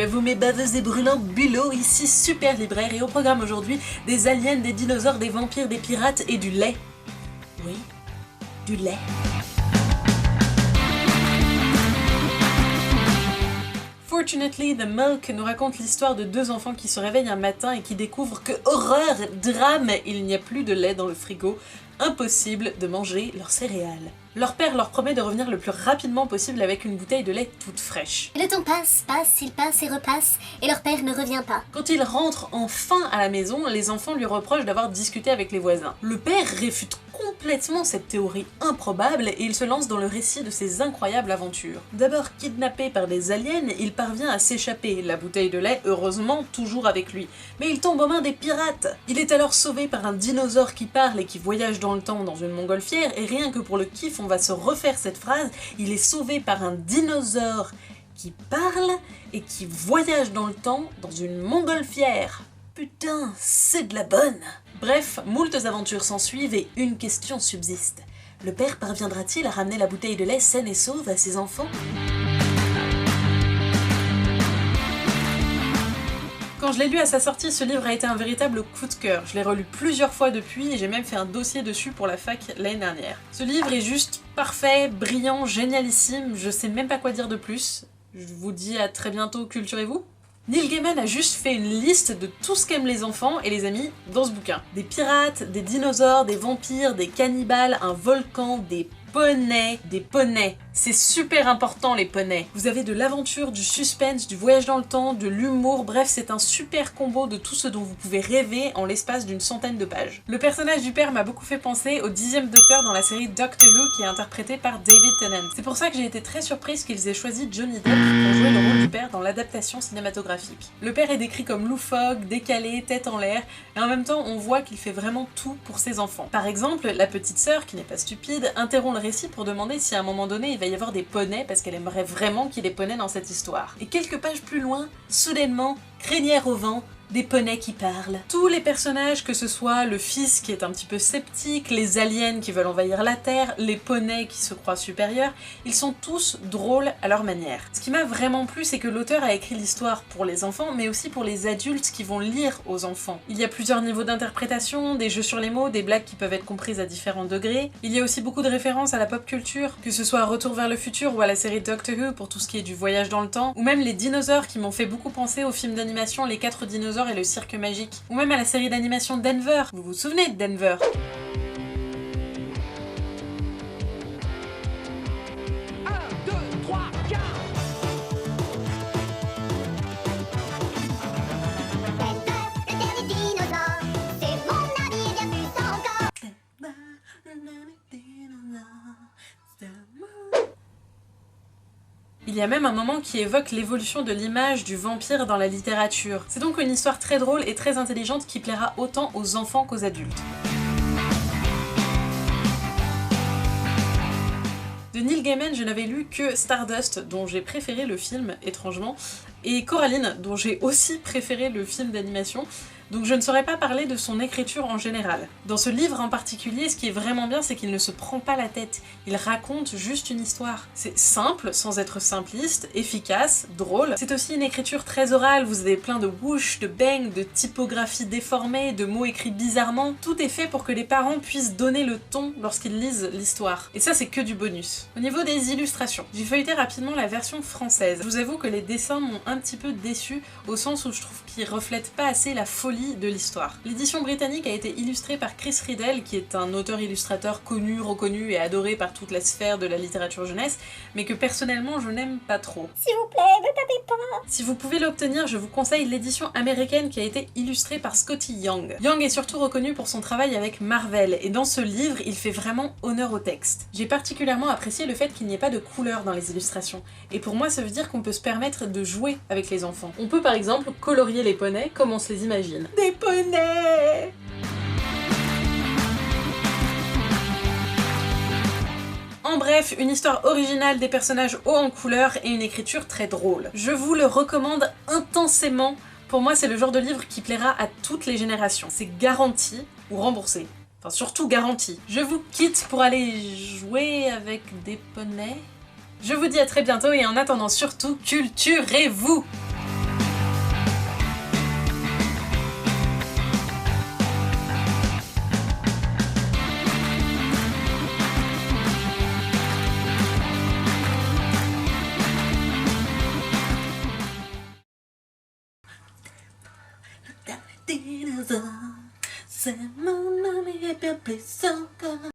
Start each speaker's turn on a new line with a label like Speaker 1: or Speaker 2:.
Speaker 1: à vous mes baveuses et brûlantes bulots, ici Super Libraire et au programme aujourd'hui, des aliens, des dinosaures, des vampires, des pirates et du lait. Oui, du lait. Fortunately, The Milk nous raconte l'histoire de deux enfants qui se réveillent un matin et qui découvrent que, horreur, drame, il n'y a plus de lait dans le frigo. Impossible de manger leurs céréales. Leur père leur promet de revenir le plus rapidement possible avec une bouteille de lait toute fraîche.
Speaker 2: Le temps passe, il passe et repasse, et leur père ne revient pas.
Speaker 1: Quand ils rentrent enfin à la maison, les enfants lui reprochent d'avoir discuté avec les voisins. Le père réfute complètement cette théorie improbable et il se lance dans le récit de ses incroyables aventures. D'abord kidnappé par des aliens, il parvient à s'échapper, la bouteille de lait heureusement toujours avec lui. Mais il tombe aux mains des pirates. Il est alors sauvé par un dinosaure qui parle et qui voyage dans le temps dans une montgolfière et rien que pour le kiff on va se refaire cette phrase, il est sauvé par un dinosaure qui parle et qui voyage dans le temps dans une montgolfière. Putain, c'est de la bonne! Bref, moultes aventures s'ensuivent et une question subsiste. Le père parviendra-t-il à ramener la bouteille de lait saine et sauve à ses enfants? Quand je l'ai lu à sa sortie, ce livre a été un véritable coup de cœur. Je l'ai relu plusieurs fois depuis et j'ai même fait un dossier dessus pour la fac l'année dernière. Ce livre est juste parfait, brillant, génialissime, je sais même pas quoi dire de plus. Je vous dis à très bientôt, culturez-vous. Neil Gaiman a juste fait une liste de tout ce qu'aiment les enfants et les amis dans ce bouquin. Des pirates, des dinosaures, des vampires, des cannibales, un volcan, des poneys. C'est super important les poneys. Vous avez de l'aventure, du suspense, du voyage dans le temps, de l'humour, bref c'est un super combo de tout ce dont vous pouvez rêver en l'espace d'une centaine de pages. Le personnage du père m'a beaucoup fait penser au 10e Docteur dans la série Doctor Who qui est interprété par David Tennant. C'est pour ça que j'ai été très surprise qu'ils aient choisi Johnny Depp pour jouer le rôle du père dans l'adaptation cinématographique. Le père est décrit comme loufoque, décalé, tête en l'air, et en même temps on voit qu'il fait vraiment tout pour ses enfants. Par exemple, la petite sœur, qui n'est pas stupide, interrompt le récit pour demander si à un moment donné il va y avoir des poneys parce qu'elle aimerait vraiment qu'il y ait des poneys dans cette histoire. Et quelques pages plus loin, soudainement, crinière au vent, des poneys qui parlent. Tous les personnages, que ce soit le fils qui est un petit peu sceptique, les aliens qui veulent envahir la Terre, les poneys qui se croient supérieurs, ils sont tous drôles à leur manière. Ce qui m'a vraiment plu, c'est que l'auteur a écrit l'histoire pour les enfants, mais aussi pour les adultes qui vont lire aux enfants. Il y a plusieurs niveaux d'interprétation, des jeux sur les mots, des blagues qui peuvent être comprises à différents degrés. Il y a aussi beaucoup de références à la pop culture, que ce soit à Retour vers le futur ou à la série Doctor Who pour tout ce qui est du voyage dans le temps, ou même les dinosaures qui m'ont fait beaucoup penser au film d'animation Les 4 dinosaures et le cirque magique, ou même à la série d'animation Denver. Vous vous souvenez de Denver? Il y a même un moment qui évoque l'évolution de l'image du vampire dans la littérature. C'est donc une histoire très drôle et très intelligente qui plaira autant aux enfants qu'aux adultes. De Neil Gaiman, je n'avais lu que Stardust, dont j'ai préféré le film, étrangement, et Coraline, dont j'ai aussi préféré le film d'animation, donc je ne saurais pas parler de son écriture en général. Dans ce livre en particulier, ce qui est vraiment bien, c'est qu'il ne se prend pas la tête, il raconte juste une histoire. C'est simple, sans être simpliste, efficace, drôle. C'est aussi une écriture très orale, vous avez plein de whoosh, de bang, de typographie déformée, de mots écrits bizarrement. Tout est fait pour que les parents puissent donner le ton lorsqu'ils lisent l'histoire. Et ça, c'est que du bonus. Au niveau des illustrations, j'ai feuilleté rapidement la version française. Je vous avoue que les dessins m'ont un petit peu déçu, au sens où je trouve qu'ils reflètent pas assez la folie de l'histoire. L'édition britannique a été illustrée par Chris Riddell, qui est un auteur-illustrateur connu, reconnu et adoré par toute la sphère de la littérature jeunesse, mais que personnellement je n'aime pas trop.
Speaker 2: S'il vous plaît, ne tapez pas!
Speaker 1: Si vous pouvez l'obtenir, je vous conseille l'édition américaine qui a été illustrée par Scotty Young. Young est surtout reconnu pour son travail avec Marvel, et dans ce livre, il fait vraiment honneur au texte. J'ai particulièrement apprécié le fait qu'il n'y ait pas de couleurs dans les illustrations, et pour moi ça veut dire qu'on peut se permettre de jouer avec les enfants. On peut par exemple colorier les poneys comme on se les imagine. Des poneys! En bref, une histoire originale, des personnages hauts en couleur et une écriture très drôle. Je vous le recommande intensément. Pour moi, c'est le genre de livre qui plaira à toutes les générations. C'est garanti ou remboursé. Enfin, surtout garanti. Je vous quitte pour aller jouer avec des poneys. Je vous dis à très bientôt et en attendant surtout, culturez-vous! C'est mon ami et bien plus encore.